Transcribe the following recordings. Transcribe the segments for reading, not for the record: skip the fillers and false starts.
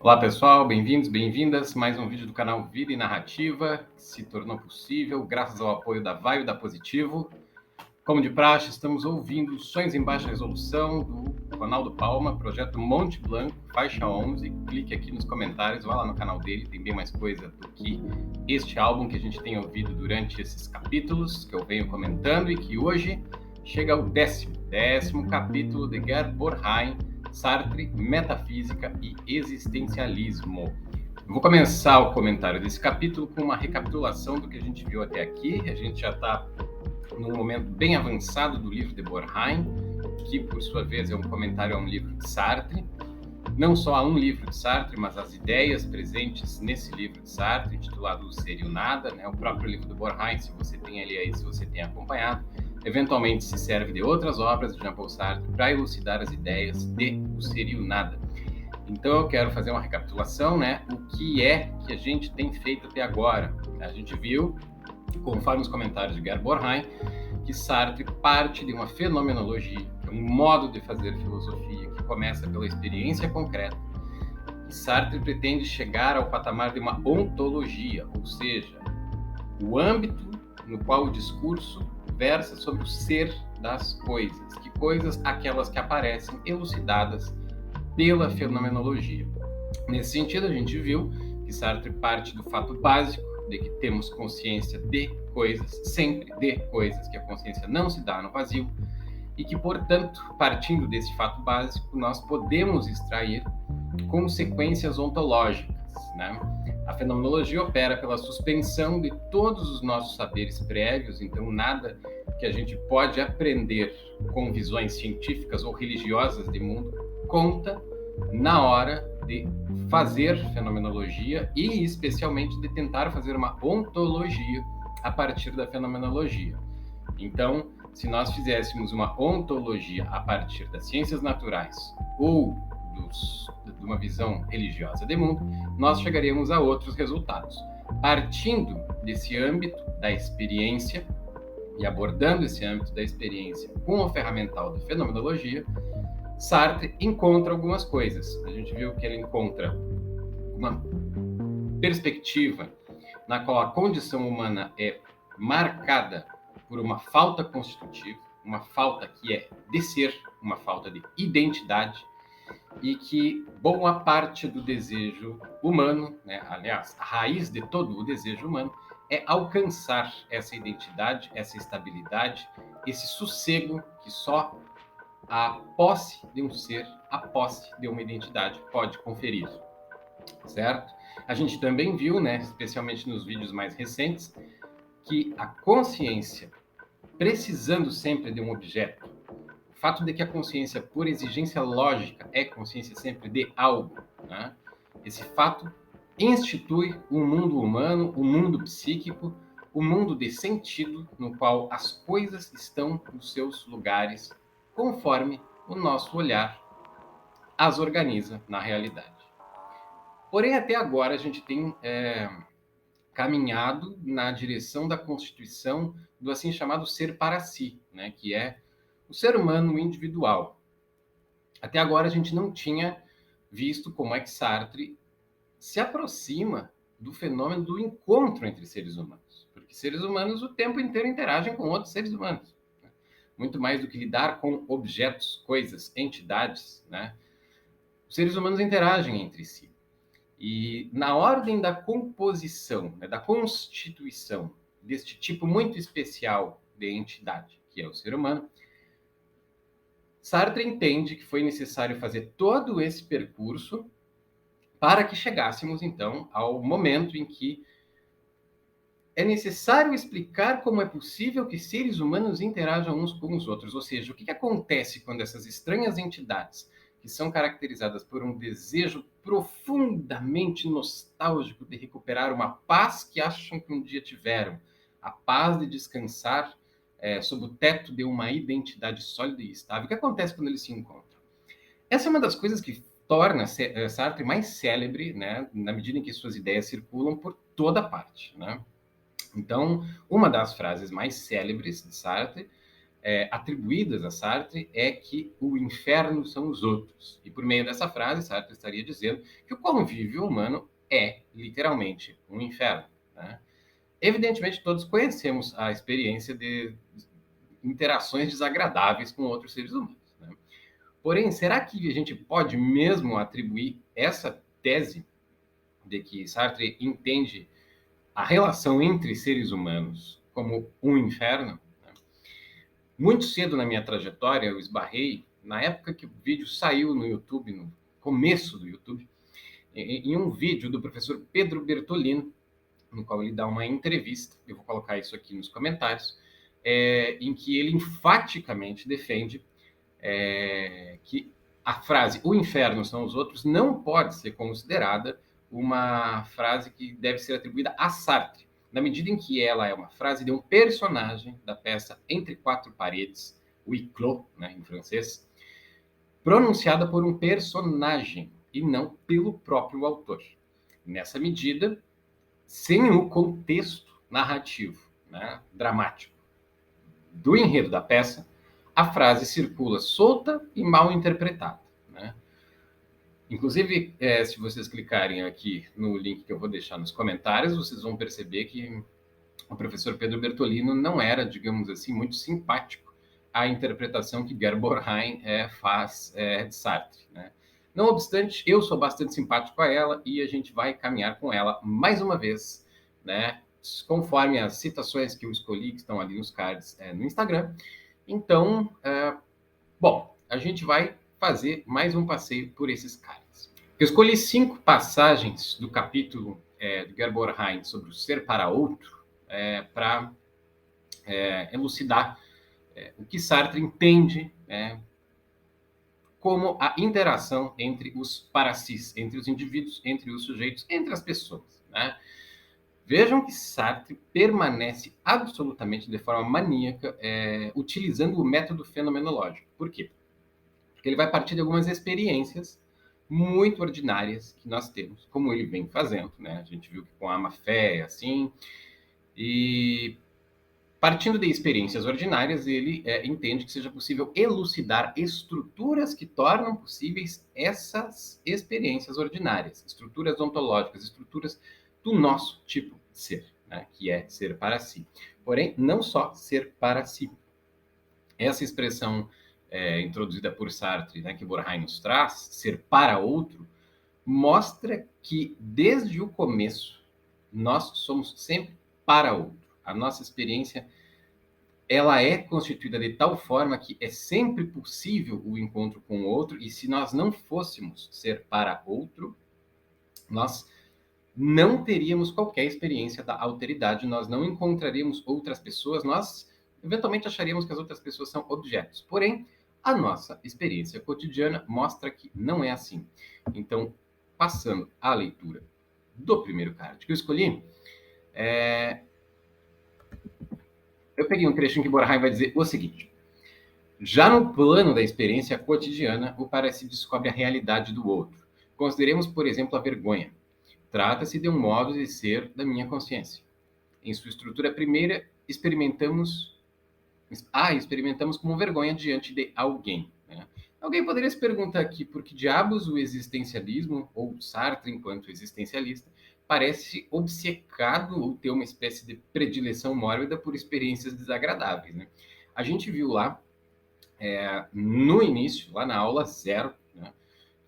Olá pessoal, bem-vindos, bem-vindas. Mais um vídeo do canal Vida e Narrativa, que se tornou possível graças ao apoio da Vaio da Positivo. Como de praxe, estamos ouvindo Sonhos em Baixa Resolução do Ronaldo Palma, projeto Monte Blanco, faixa 11. Clique aqui nos comentários, vá lá no canal dele, tem bem mais coisa do que este álbum que a gente tem ouvido durante esses capítulos, que eu venho comentando e que hoje chega ao décimo capítulo de Gerd Borrheim, Sartre, Metafísica e Existencialismo. Eu vou começar o comentário desse capítulo com uma recapitulação do que a gente viu até aqui. A gente já está num momento bem avançado do livro de Borrheim, que por sua vez é um comentário a um livro de Sartre. Não só a um livro de Sartre, mas as ideias presentes nesse livro de Sartre, intitulado O Ser e o Nada, né? O próprio livro de Borrheim, se você tem ali aí, se você tem acompanhado, eventualmente se serve de outras obras de Jean-Paul Sartre para elucidar as ideias de O Ser e o Nada. Então eu quero fazer uma recapitulação, né? O que é que a gente tem feito até agora? A gente viu, conforme os comentários de Gerd Borrheim, que Sartre parte de uma fenomenologia, que é um modo de fazer filosofia que começa pela experiência concreta. E Sartre pretende chegar ao patamar de uma ontologia, ou seja, o âmbito no qual o discurso versa sobre o ser das coisas. Que coisas? Aquelas que aparecem elucidadas pela fenomenologia. Nesse sentido, a gente viu que Sartre parte do fato básico de que temos consciência de coisas, sempre de coisas, que a consciência não se dá no vazio, e que, portanto, partindo desse fato básico, nós podemos extrair consequências ontológicas, né? A fenomenologia opera pela suspensão de todos os nossos saberes prévios, então nada que a gente pode aprender com visões científicas ou religiosas de mundo conta na hora de fazer fenomenologia e especialmente de tentar fazer uma ontologia a partir da fenomenologia. Então, se nós fizéssemos uma ontologia a partir das ciências naturais ou de uma visão religiosa de mundo, nós chegaríamos a outros resultados. Partindo desse âmbito da experiência e abordando esse âmbito da experiência com o ferramental da fenomenologia, Sartre encontra algumas coisas. A gente viu que ele encontra uma perspectiva na qual a condição humana é marcada por uma falta constitutiva, uma falta que é de ser, uma falta de identidade, e que boa parte do desejo humano, né, aliás, a raiz de todo o desejo humano, é alcançar essa identidade, essa estabilidade, esse sossego que só a posse de um ser, a posse de uma identidade pode conferir, certo? A gente também viu, né, especialmente nos vídeos mais recentes, que a consciência, precisando sempre de um objeto, o fato de que a consciência, por exigência lógica, é consciência sempre de algo, né? Esse fato institui o mundo humano, o mundo psíquico, o mundo de sentido, no qual as coisas estão nos seus lugares, conforme o nosso olhar as organiza na realidade. Porém, até agora a gente tem caminhado na direção da constituição do assim chamado ser para si, né, que é o ser humano individual. Até agora a gente não tinha visto como é que Sartre se aproxima do fenômeno do encontro entre seres humanos, porque seres humanos o tempo inteiro interagem com outros seres humanos, né? Muito mais do que lidar com objetos, coisas, entidades, né? Os seres humanos interagem entre si. E na ordem da composição, né, da constituição deste tipo muito especial de entidade, que é o ser humano, Sartre entende que foi necessário fazer todo esse percurso para que chegássemos, então, ao momento em que é necessário explicar como é possível que seres humanos interajam uns com os outros. Ou seja, o que acontece quando essas estranhas entidades, que são caracterizadas por um desejo profundamente nostálgico de recuperar uma paz que acham que um dia tiveram, a paz de descansar sob o teto de uma identidade sólida e estável, o que acontece quando eles se encontram? Essa é uma das coisas que torna Sartre mais célebre, né, na medida em que suas ideias circulam por toda parte, né? Então, uma das frases mais célebres de Sartre atribuídas a Sartre é que o inferno são os outros. E por meio dessa frase, Sartre estaria dizendo que o convívio humano é literalmente um inferno, né? Evidentemente, todos conhecemos a experiência de interações desagradáveis com outros seres humanos, né? Porém, será que a gente pode mesmo atribuir essa tese de que Sartre entende a relação entre seres humanos como um inferno? Muito cedo na minha trajetória, eu esbarrei, na época que o vídeo saiu no YouTube, no começo do YouTube, em um vídeo do professor Pedro Bertolino, no qual ele dá uma entrevista, eu vou colocar isso aqui nos comentários, em que ele enfaticamente defende que a frase "o inferno são os outros" não pode ser considerada uma frase que deve ser atribuída a Sartre, na medida em que ela é uma frase de um personagem da peça Entre Quatro Paredes, huis clos, né, em francês, pronunciada por um personagem e não pelo próprio autor. Nessa medida, sem o contexto narrativo, né, dramático do enredo da peça, a frase circula solta e mal interpretada, né? Inclusive, se vocês clicarem aqui no link que eu vou deixar nos comentários, vocês vão perceber que o professor Pedro Bertolino não era, digamos assim, muito simpático à interpretação que Gerborheim faz de Sartre, né? Não obstante, eu sou bastante simpático a ela e a gente vai caminhar com ela mais uma vez, né? Conforme as citações que eu escolhi, que estão ali nos cards no Instagram. Então, bom, a gente vai fazer mais um passeio por esses caras. Eu escolhi 5 passagens do capítulo de Gerborheim sobre o ser para outro para elucidar o que Sartre entende como a interação entre os parasis, entre os indivíduos, entre os sujeitos, entre as pessoas, né? Vejam que Sartre permanece absolutamente de forma maníaca utilizando o método fenomenológico. Por quê? Porque ele vai partir de algumas experiências muito ordinárias que nós temos, como ele vem fazendo, né? A gente viu que com a má-fé é assim, e partindo de experiências ordinárias, ele entende que seja possível elucidar estruturas que tornam possíveis essas experiências ordinárias, estruturas ontológicas, estruturas do nosso tipo de ser, né? Que é ser para si. Porém, não só ser para si. Essa expressão introduzida por Sartre, né, que Borheim nos traz, ser para outro, mostra que desde o começo nós somos sempre para outro. A nossa experiência ela é constituída de tal forma que é sempre possível o encontro com o outro, e se nós não fôssemos ser para outro, nós não teríamos qualquer experiência da alteridade, nós não encontraríamos outras pessoas, nós eventualmente acharíamos que as outras pessoas são objetos. Porém, a nossa experiência cotidiana mostra que não é assim. Então, passando à leitura do primeiro card que eu escolhi, eu peguei um trecho em que Borheim vai dizer o seguinte: já no plano da experiência cotidiana, o para si descobre a realidade do outro. Consideremos, por exemplo, a vergonha. Trata-se de um modo de ser da minha consciência. Em sua estrutura primeira, experimentamos como vergonha diante de alguém, né? Alguém poderia se perguntar aqui por que diabos o existencialismo, ou Sartre enquanto existencialista, parece obcecado ou ter uma espécie de predileção mórbida por experiências desagradáveis, né? A gente viu lá, no início, lá na aula zero, né,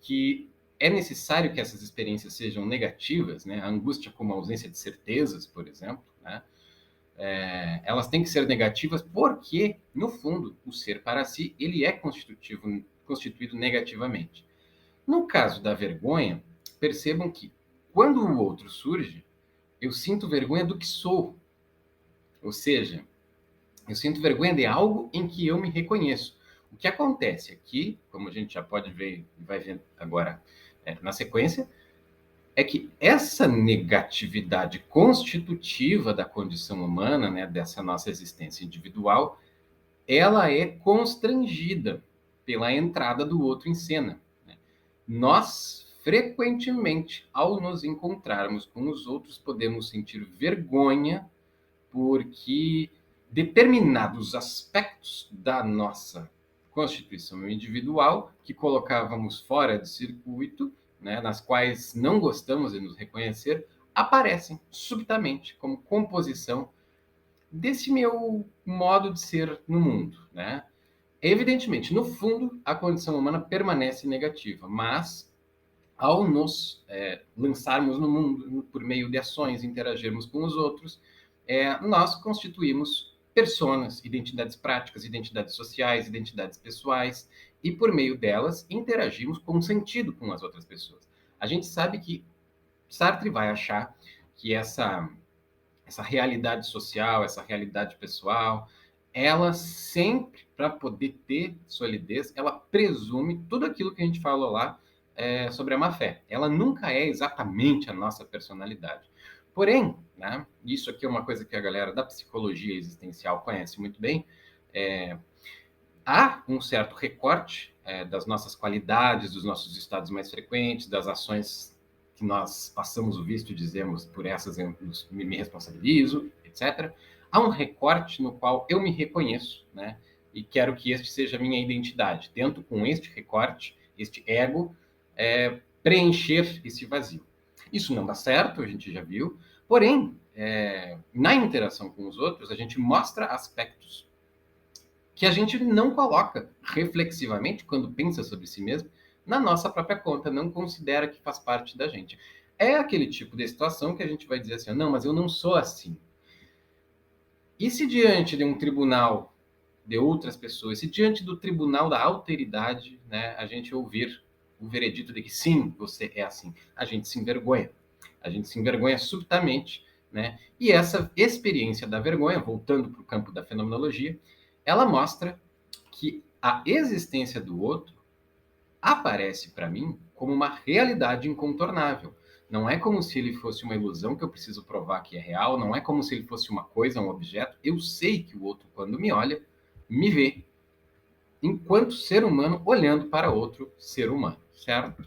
que é necessário que essas experiências sejam negativas, né? A angústia como a ausência de certezas, por exemplo, né? Elas têm que ser negativas porque, no fundo, o ser para si ele é constituído negativamente. No caso da vergonha, percebam que quando o outro surge, eu sinto vergonha do que sou, ou seja, eu sinto vergonha de algo em que eu me reconheço. O que acontece aqui, como a gente já pode ver e vai ver agora na sequência, é que essa negatividade constitutiva da condição humana, né, dessa nossa existência individual, ela é constrangida pela entrada do outro em cena, né? Nós, frequentemente, ao nos encontrarmos com os outros, podemos sentir vergonha porque determinados aspectos da nossa constituição individual que colocávamos fora de circuito, né, nas quais não gostamos de nos reconhecer, aparecem subitamente como composição desse meu modo de ser no mundo, né? Evidentemente, no fundo, a condição humana permanece negativa, mas ao nos lançarmos no mundo por meio de ações, interagirmos com os outros, nós constituímos personas, identidades práticas, identidades sociais, identidades pessoais, e por meio delas interagimos com sentido com as outras pessoas. A gente sabe que Sartre vai achar que essa realidade social, essa realidade pessoal, ela sempre, para poder ter solidez, ela presume tudo aquilo que a gente falou lá sobre a má-fé. Ela nunca é exatamente a nossa personalidade. Porém, né, isso aqui é uma coisa que a galera da psicologia existencial conhece muito bem, há um certo recorte das nossas qualidades, dos nossos estados mais frequentes, das ações que nós passamos o visto e dizemos por essas eu me responsabilizo, etc. Há um recorte no qual eu me reconheço, né? E quero que este seja a minha identidade. Tento, com este recorte, este ego, preencher esse vazio. Isso não dá certo, a gente já viu. Porém, na interação com os outros, a gente mostra aspectos que a gente não coloca reflexivamente, quando pensa sobre si mesmo, na nossa própria conta, não considera que faz parte da gente. É aquele tipo de situação que a gente vai dizer assim, não, mas eu não sou assim. E se diante de um tribunal de outras pessoas, se diante do tribunal da alteridade, né, a gente ouvir o veredito de que sim, você é assim, a gente se envergonha. A gente se envergonha subitamente, né? E essa experiência da vergonha, voltando para o campo da fenomenologia, ela mostra que a existência do outro aparece para mim como uma realidade incontornável. Não é como se ele fosse uma ilusão que eu preciso provar que é real, não é como se ele fosse uma coisa, um objeto. Eu sei que o outro, quando me olha, me vê enquanto ser humano olhando para outro ser humano, certo?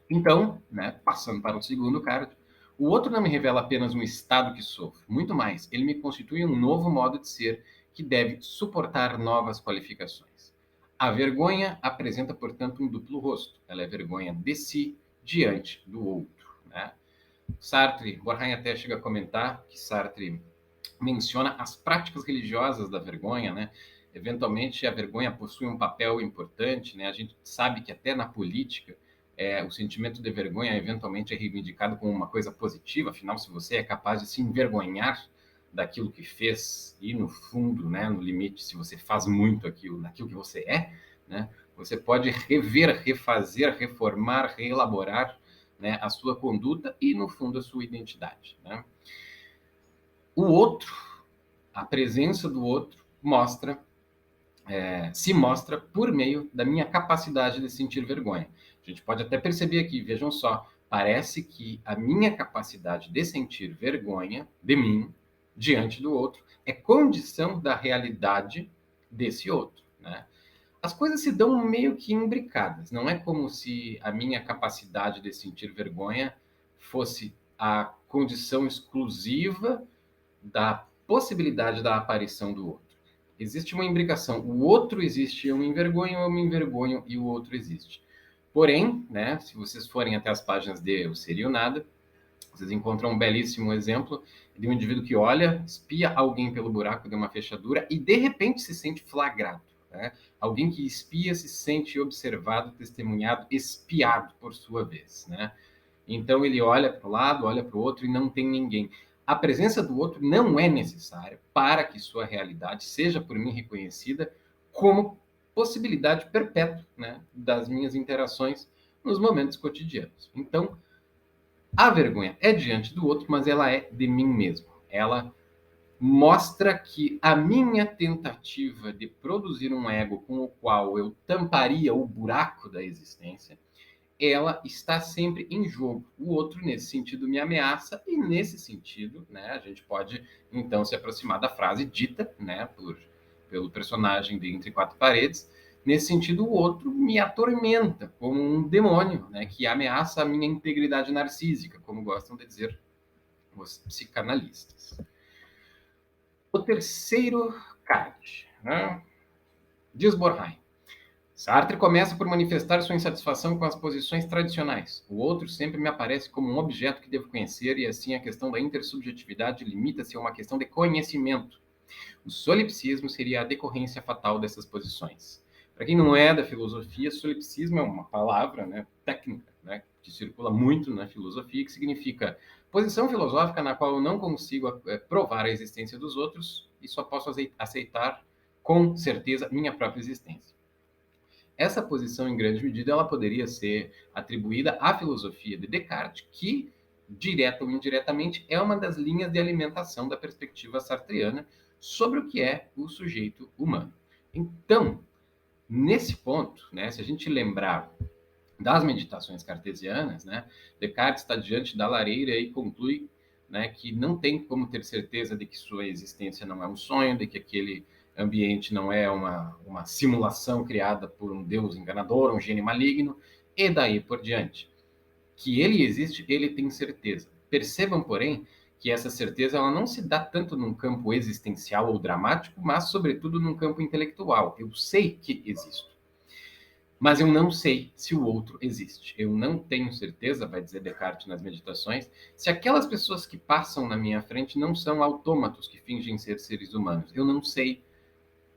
Então, né, passando para o segundo card, o outro não me revela apenas um estado que sofro, muito mais, ele me constitui um novo modo de ser que deve suportar novas qualificações. A vergonha apresenta, portanto, um duplo rosto. Ela é vergonha de si diante do outro, né? Sartre, Borheim até chega a comentar que Sartre menciona as práticas religiosas da vergonha, né? Eventualmente, a vergonha possui um papel importante, né? A gente sabe que até na política, o sentimento de vergonha eventualmente é reivindicado como uma coisa positiva, afinal, se você é capaz de se envergonhar daquilo que fez e, no fundo, né, no limite, se você faz muito daquilo que você é, né, você pode rever, refazer, reformar, reelaborar, né, a sua conduta e, no fundo, a sua identidade, né? O outro, a presença do outro, se mostra por meio da minha capacidade de sentir vergonha. A gente pode até perceber aqui, vejam só, parece que a minha capacidade de sentir vergonha de mim diante do outro é condição da realidade desse outro, né? As coisas se dão meio que imbricadas. Não é como se a minha capacidade de sentir vergonha fosse a condição exclusiva da possibilidade da aparição do outro. Existe uma imbricação. O outro existe, eu me envergonho e o outro existe. Porém, né, se vocês forem até as páginas de Eu Seria o Nada, vocês encontram um belíssimo exemplo de um indivíduo que olha, espia alguém pelo buraco de uma fechadura e de repente se sente flagrado, né? Alguém que espia se sente observado, testemunhado, espiado por sua vez, né? Então ele olha para o lado, olha para o outro e não tem ninguém. A presença do outro não é necessária para que sua realidade seja por mim reconhecida como possibilidade perpétua, né, das minhas interações nos momentos cotidianos. Então, a vergonha é diante do outro, mas ela é de mim mesmo. Ela mostra que a minha tentativa de produzir um ego com o qual eu tamparia o buraco da existência, ela está sempre em jogo. O outro, nesse sentido, me ameaça, e nesse sentido, né, a gente pode, então, se aproximar da frase dita, né, pelo personagem de Entre Quatro Paredes. Nesse sentido, o outro me atormenta como um demônio, né, que ameaça a minha integridade narcísica, como gostam de dizer os psicanalistas. O terceiro card, né? Diz Borheim. Sartre começa por manifestar sua insatisfação com as posições tradicionais. O outro sempre me aparece como um objeto que devo conhecer, e assim a questão da intersubjetividade limita-se a uma questão de conhecimento. O solipsismo seria a decorrência fatal dessas posições. Para quem não é da filosofia, solipsismo é uma palavra, né, técnica, né, que circula muito na filosofia, que significa posição filosófica na qual eu não consigo provar a existência dos outros e só posso aceitar com certeza minha própria existência. Essa posição, em grande medida, ela poderia ser atribuída à filosofia de Descartes, que, direta ou indiretamente, é uma das linhas de alimentação da perspectiva sartreana sobre o que é o sujeito humano. Então, nesse ponto, né, se a gente lembrar das meditações cartesianas, né, Descartes está diante da lareira e conclui, né, que não tem como ter certeza de que sua existência não é um sonho, de que aquele ambiente não é uma simulação criada por um deus enganador, um gênio maligno, e daí por diante. Que ele existe, ele tem certeza. Percebam, porém, que essa certeza ela não se dá tanto num campo existencial ou dramático, mas, sobretudo, num campo intelectual. Eu sei que existo. Mas eu não sei se o outro existe. Eu não tenho certeza, vai dizer Descartes nas Meditações, se aquelas pessoas que passam na minha frente não são autômatos que fingem ser seres humanos. Eu não sei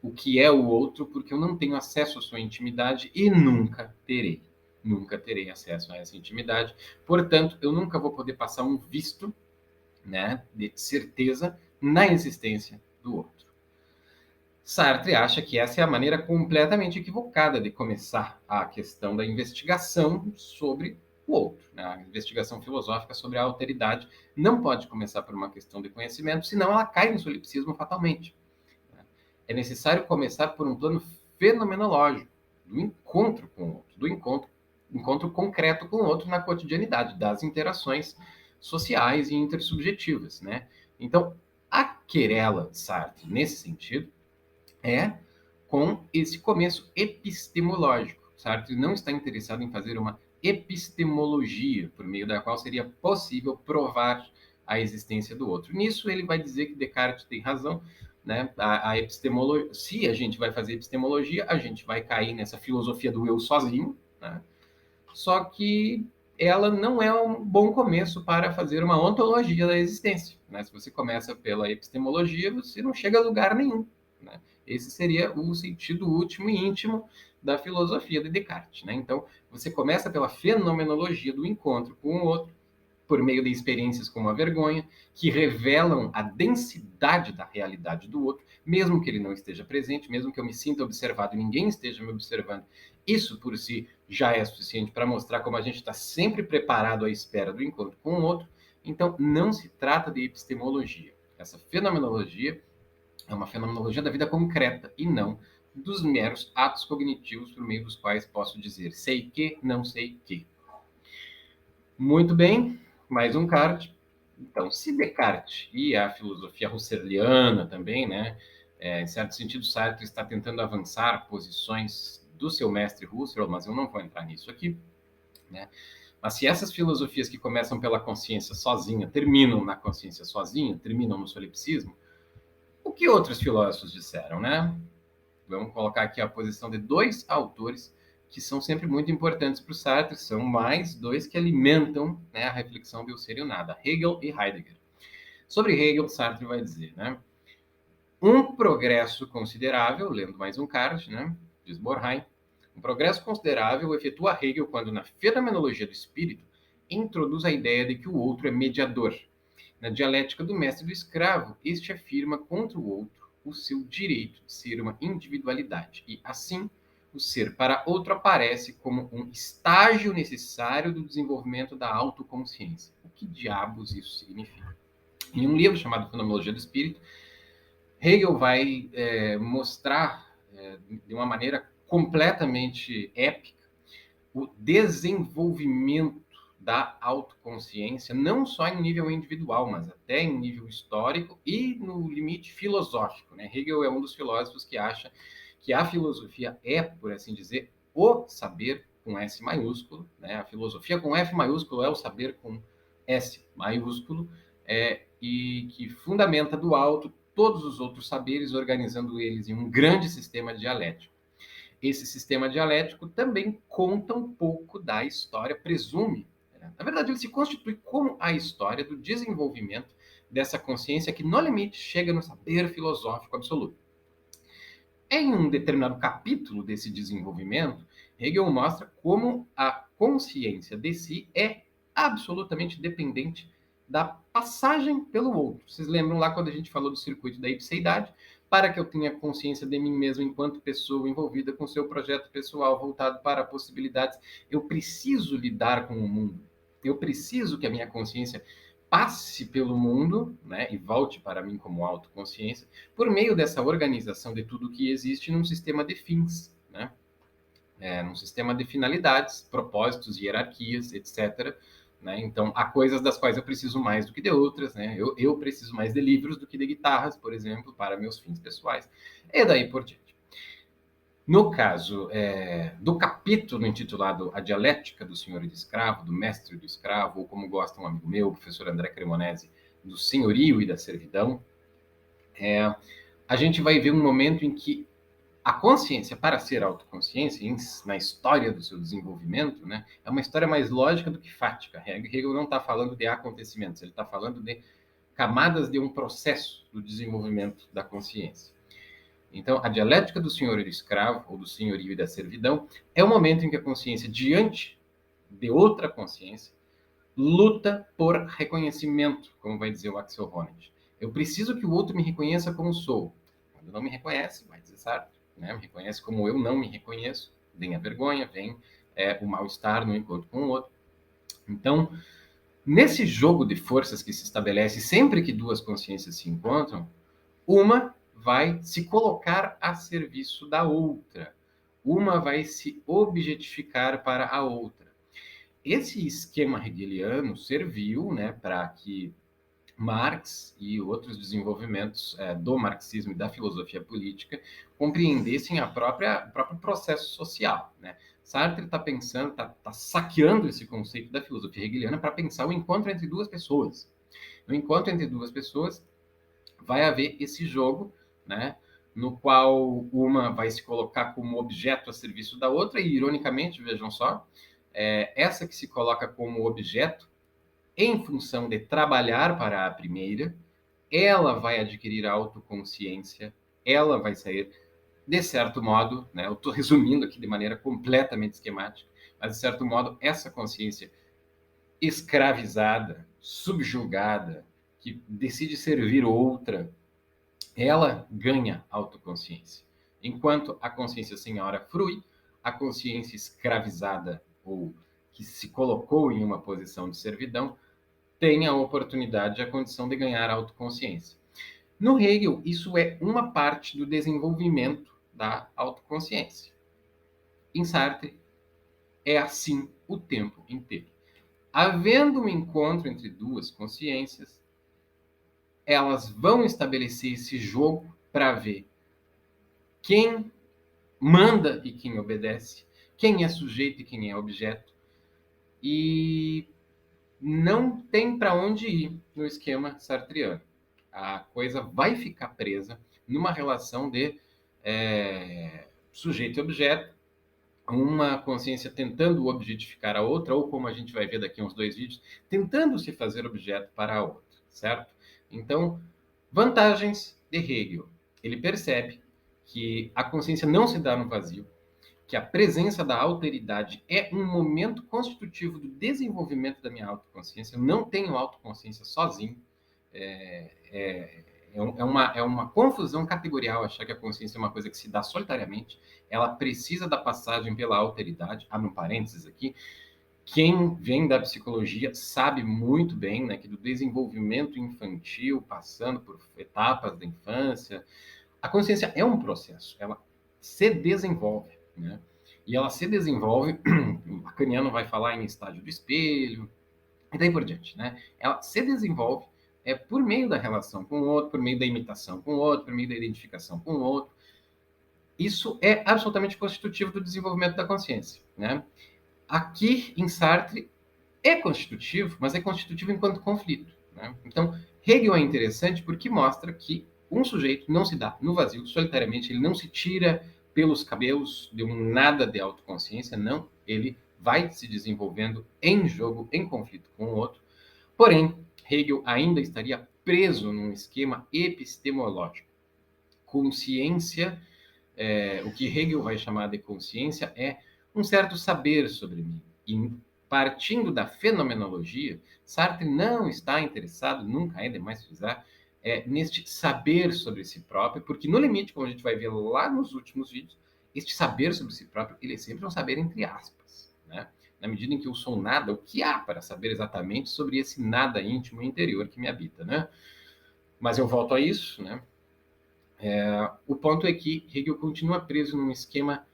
o que é o outro porque eu não tenho acesso à sua intimidade e nunca terei. Nunca terei acesso a essa intimidade. Portanto, eu nunca vou poder passar um visto, né, de certeza na existência do outro. Sartre acha que essa é a maneira completamente equivocada de começar a questão da investigação sobre o outro. Né? A investigação filosófica sobre a alteridade não pode começar por uma questão de conhecimento, senão ela cai no solipsismo fatalmente. É necessário começar por um plano fenomenológico, do encontro com o outro, do encontro concreto com o outro na cotidianidade, das interações sociais e intersubjetivas. Né? Então, a querela de Sartre, nesse sentido, é com esse começo epistemológico. Sartre não está interessado em fazer uma epistemologia, por meio da qual seria possível provar a existência do outro. Nisso, ele vai dizer que Descartes tem razão, né? A epistemologia, se a gente vai fazer epistemologia, a gente vai cair nessa filosofia do eu sozinho, né? Só que ela não é um bom começo para fazer uma ontologia da existência. Né? Se você começa pela epistemologia, você não chega a lugar nenhum. Né? Esse seria o sentido último e íntimo da filosofia de Descartes. Né? Então, você começa pela fenomenologia do encontro com o outro, por meio de experiências como a vergonha, que revelam a densidade da realidade do outro, mesmo que ele não esteja presente, mesmo que eu me sinta observado e ninguém esteja me observando. Isso por si já é suficiente para mostrar como a gente está sempre preparado à espera do encontro com o outro. Então, não se trata de epistemologia. Essa fenomenologia é uma fenomenologia da vida concreta e não dos meros atos cognitivos por meio dos quais posso dizer sei que, não sei que. Muito bem, mais um card. Então, se Descartes e a filosofia husserliana também, né, em certo sentido, Sartre está tentando avançar posições do seu mestre Husserl, mas eu não vou entrar nisso aqui, né? Mas se essas filosofias que começam pela consciência sozinha terminam na consciência sozinha, terminam no solipsismo, o que outros filósofos disseram, né? Vamos colocar aqui a posição de dois autores que são sempre muito importantes para o Sartre, são mais dois que alimentam, né, a reflexão do ser e o nada, Hegel e Heidegger. Sobre Hegel, Sartre vai dizer, né, um progresso considerável, lendo mais um card, né, diz Borheim, um progresso considerável efetua Hegel quando, na fenomenologia do espírito, introduz a ideia de que o outro é mediador. Na dialética do mestre e do escravo, este afirma contra o outro o seu direito de ser uma individualidade, e, assim, o ser para outro aparece como um estágio necessário do desenvolvimento da autoconsciência. O que diabos isso significa? Em um livro chamado Fenomenologia do Espírito, Hegel vai mostrar de uma maneira completamente épica o desenvolvimento da autoconsciência, não só em nível individual, mas até em nível histórico e no limite filosófico. Né? Hegel é um dos filósofos que acha que a filosofia é, por assim dizer, o saber com S maiúsculo. Né? A filosofia com F maiúsculo é o saber com S maiúsculo, e que fundamenta do alto todos os outros saberes, organizando eles em um grande sistema dialético. Esse sistema dialético também conta um pouco da história, presume. Na verdade, ele se constitui como a história do desenvolvimento dessa consciência que, no limite, chega no saber filosófico absoluto. Em um determinado capítulo desse desenvolvimento, Hegel mostra como a consciência de si é absolutamente dependente da passagem pelo outro. Vocês lembram lá quando a gente falou do circuito da ipseidade? Para que eu tenha consciência de mim mesmo enquanto pessoa envolvida com seu projeto pessoal voltado para possibilidades, eu preciso lidar com o mundo. Eu preciso que a minha consciência passe pelo mundo, né, e volte para mim como autoconsciência, por meio dessa organização de tudo que existe num sistema de fins, né? Num sistema de finalidades, propósitos, hierarquias, etc. Né? Então, há coisas das quais eu preciso mais do que de outras, né? Eu preciso mais de livros do que de guitarras, por exemplo, para meus fins pessoais, e daí por diante. No caso do capítulo intitulado A Dialética do Senhor e do Escravo, do Mestre e do Escravo, ou como gosta um amigo meu, o professor André Cremonesi, do Senhorio e da Servidão, a gente vai ver um momento em que a consciência, para ser autoconsciência, na história do seu desenvolvimento, né, é uma história mais lógica do que fática. Hegel não está falando de acontecimentos, ele está falando de camadas de um processo do desenvolvimento da consciência. Então, a dialética do senhor e do escravo, ou do senhorio e da servidão, é o momento em que a consciência, diante de outra consciência, luta por reconhecimento, como vai dizer o Axel Honneth. Eu preciso que o outro me reconheça como sou. Quando não me reconhece, vai dizer Sartre, né? Me reconhece como eu não me reconheço, vem a vergonha, vem o mal-estar no encontro com o outro. Então, nesse jogo de forças que se estabelece sempre que duas consciências se encontram, uma vai se colocar a serviço da outra. Uma vai se objetificar para a outra. Esse esquema hegeliano serviu, né, para que Marx e outros desenvolvimentos do marxismo e da filosofia política compreendessem o próprio processo social. Né? Sartre está pensando, está saqueando esse conceito da filosofia hegeliana para pensar o encontro entre duas pessoas. No encontro entre duas pessoas, vai haver esse jogo, né, no qual uma vai se colocar como objeto a serviço da outra, e, ironicamente, vejam só, essa que se coloca como objeto em função de trabalhar para a primeira, ela vai adquirir autoconsciência, ela vai sair, de certo modo, né, eu estou resumindo aqui de maneira completamente esquemática, mas, de certo modo, essa consciência escravizada, subjugada, que decide servir outra, ela ganha autoconsciência. Enquanto a consciência senhora frui, a consciência escravizada ou que se colocou em uma posição de servidão tem a oportunidade, a condição de ganhar autoconsciência. No Hegel, isso é uma parte do desenvolvimento da autoconsciência. Em Sartre, é assim o tempo inteiro. Havendo um encontro entre duas consciências, elas vão estabelecer esse jogo para ver quem manda e quem obedece, quem é sujeito e quem é objeto, e não tem para onde ir no esquema sartriano. A coisa vai ficar presa numa relação de sujeito e objeto, uma consciência tentando objetificar a outra, ou como a gente vai ver daqui a uns 2 vídeos, tentando se fazer objeto para a outra, certo? Então, vantagens de Hegel. Ele percebe que a consciência não se dá no vazio, que a presença da alteridade é um momento constitutivo do desenvolvimento da minha autoconsciência. Eu não tenho autoconsciência sozinho. É uma confusão categorial achar que a consciência é uma coisa que se dá solitariamente. Ela precisa da passagem pela alteridade. Abre um parênteses aqui. Quem vem da psicologia sabe muito bem, né, que do desenvolvimento infantil, passando por etapas da infância, a consciência é um processo. Ela se desenvolve, né? E ela se desenvolve, o lacaniano vai falar em estágio do espelho, e daí por diante, né? Ela se desenvolve por meio da relação com o outro, por meio da imitação com o outro, por meio da identificação com o outro. Isso é absolutamente constitutivo do desenvolvimento da consciência, né? Aqui, em Sartre, é constitutivo, mas é constitutivo enquanto conflito, né? Então, Hegel é interessante porque mostra que um sujeito não se dá no vazio, solitariamente, ele não se tira pelos cabelos de um nada de autoconsciência, não. Ele vai se desenvolvendo em jogo, em conflito com o outro. Porém, Hegel ainda estaria preso num esquema epistemológico. Consciência, o que Hegel vai chamar de consciência, é um certo saber sobre mim. E partindo da fenomenologia, Sartre não está interessado, nunca é demais frisar, neste saber sobre si próprio, porque no limite, como a gente vai ver lá nos últimos vídeos, este saber sobre si próprio, ele é sempre um saber entre aspas, né? Na medida em que eu sou nada, o que há para saber exatamente sobre esse nada íntimo e interior que me habita, né? Mas eu volto a isso, né? O ponto é que Hegel continua preso num esquema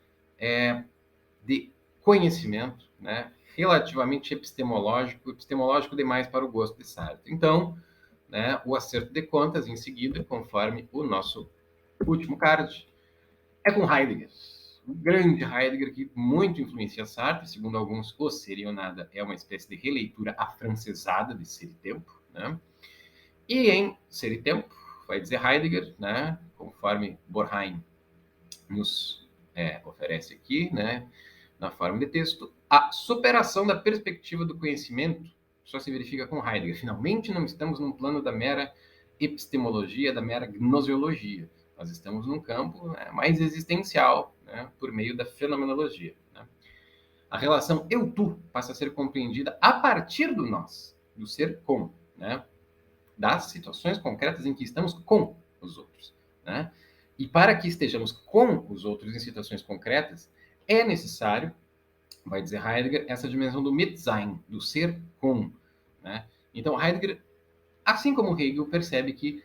de conhecimento, né, relativamente epistemológico demais para o gosto de Sartre. Então, né, o acerto de contas, em seguida, conforme o nosso último card, é com Heidegger. O grande Heidegger, que muito influencia Sartre, segundo alguns, o Ser e o Nada é uma espécie de releitura afrancesada de Ser e Tempo, né? E em Ser e Tempo, vai dizer Heidegger, né, conforme Borheim nos oferece aqui, né, na forma de texto, a superação da perspectiva do conhecimento só se verifica com Heidegger. Finalmente, não estamos num plano da mera epistemologia, da mera gnoseologia. Nós estamos num campo, né, mais existencial, né, por meio da fenomenologia, né? A relação eu-tu passa a ser compreendida a partir do nós, do ser com, né, das situações concretas em que estamos com os outros, né? E para que estejamos com os outros em situações concretas, é necessário, vai dizer Heidegger, essa dimensão do Mitsein, do ser com, né? Então, Heidegger, assim como Hegel, percebe que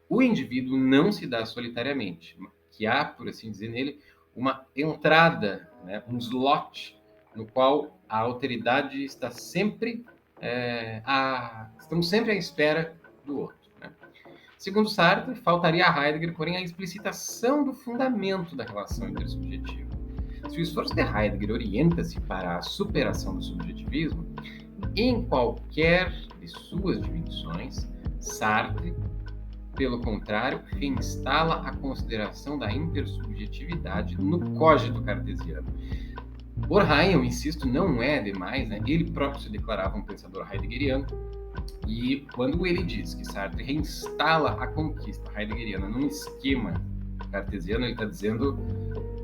o indivíduo não se dá solitariamente, que há, por assim dizer, nele uma entrada, né, um slot, no qual a alteridade está sempre, estamos sempre à espera do outro, né? Segundo Sartre, faltaria a Heidegger, porém, a explicitação do fundamento da relação intersubjetiva. Se o esforço de Heidegger orienta-se para a superação do subjetivismo, em qualquer de suas dimensões, Sartre, pelo contrário, reinstala a consideração da intersubjetividade no cogito cartesiano. Borheim, eu insisto, não é demais, né? Ele próprio se declarava um pensador heideggeriano, e quando ele diz que Sartre reinstala a conquista heideggeriana num esquema cartesiano, ele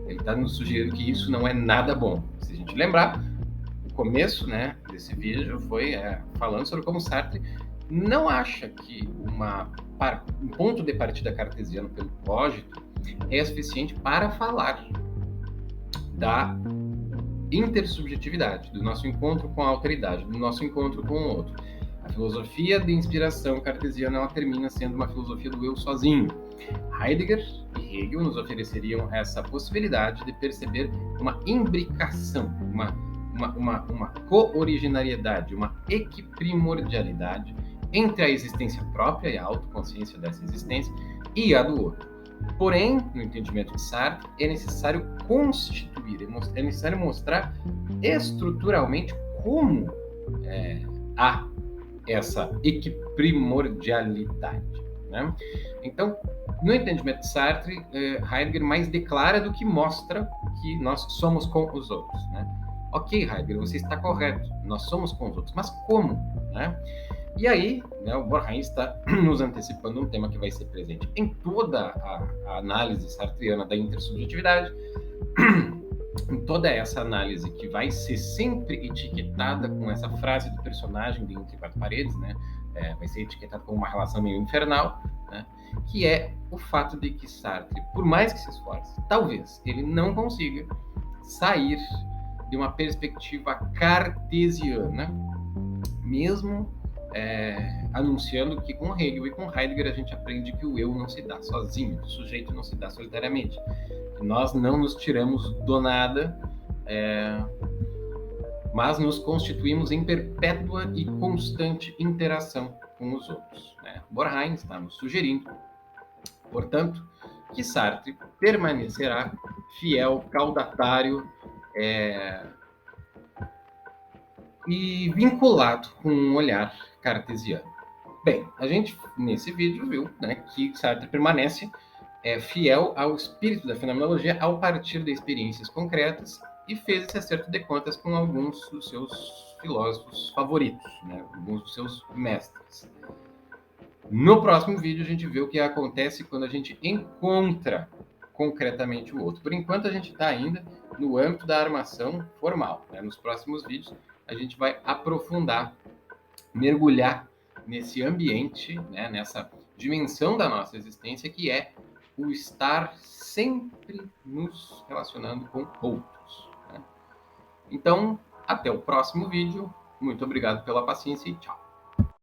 está nos sugerindo que isso não é nada bom. Se a gente lembrar, o começo, né, desse vídeo foi falando sobre como Sartre não acha que um ponto de partida cartesiano pelo cogito é suficiente para falar da intersubjetividade, do nosso encontro com a alteridade, do nosso encontro com o outro. A filosofia de inspiração cartesiana, ela termina sendo uma filosofia do eu sozinho. Heidegger e Hegel nos ofereceriam essa possibilidade de perceber uma imbricação, uma co-originariedade, uma equiprimordialidade entre a existência própria e a autoconsciência dessa existência e a do outro. Porém, no entendimento de Sartre, é necessário constituir, é necessário mostrar estruturalmente como há essa equiprimordialidade, né? Então, no entendimento de Sartre, Heidegger mais declara do que mostra que nós somos com os outros, né? Ok, Heidegger, você está correto, nós somos com os outros, mas como, né? E aí, né, o Borheim está nos antecipando um tema que vai ser presente em toda a análise sartriana da intersubjetividade, em toda essa análise que vai ser sempre etiquetada com essa frase do personagem de Entre Quatro Paredes, né? Vai ser etiquetada como uma relação meio infernal, né? Que é o fato de que Sartre, por mais que se esforce, talvez ele não consiga sair de uma perspectiva cartesiana, mesmo anunciando que com Hegel e com Heidegger a gente aprende que o eu não se dá sozinho, o sujeito não se dá solitariamente, que nós não nos tiramos do nada, mas nos constituímos em perpétua e constante interação com os outros, né? Borheim está nos sugerindo, portanto, que Sartre permanecerá fiel, caudatário e vinculado com um olhar cartesiano. Bem, a gente nesse vídeo viu, né, que Sartre permanece fiel ao espírito da fenomenologia ao partir de experiências concretas e fez esse acerto de contas com alguns dos seus filósofos favoritos, né, alguns dos seus mestres. No próximo vídeo, a gente vê o que acontece quando a gente encontra concretamente o outro. Por enquanto, a gente está ainda no âmbito da armação formal, né? Nos próximos vídeos, a gente vai aprofundar, mergulhar nesse ambiente, né? Nessa dimensão da nossa existência, que é o estar sempre nos relacionando com outros, né? Então, até o próximo vídeo. Muito obrigado pela paciência e tchau.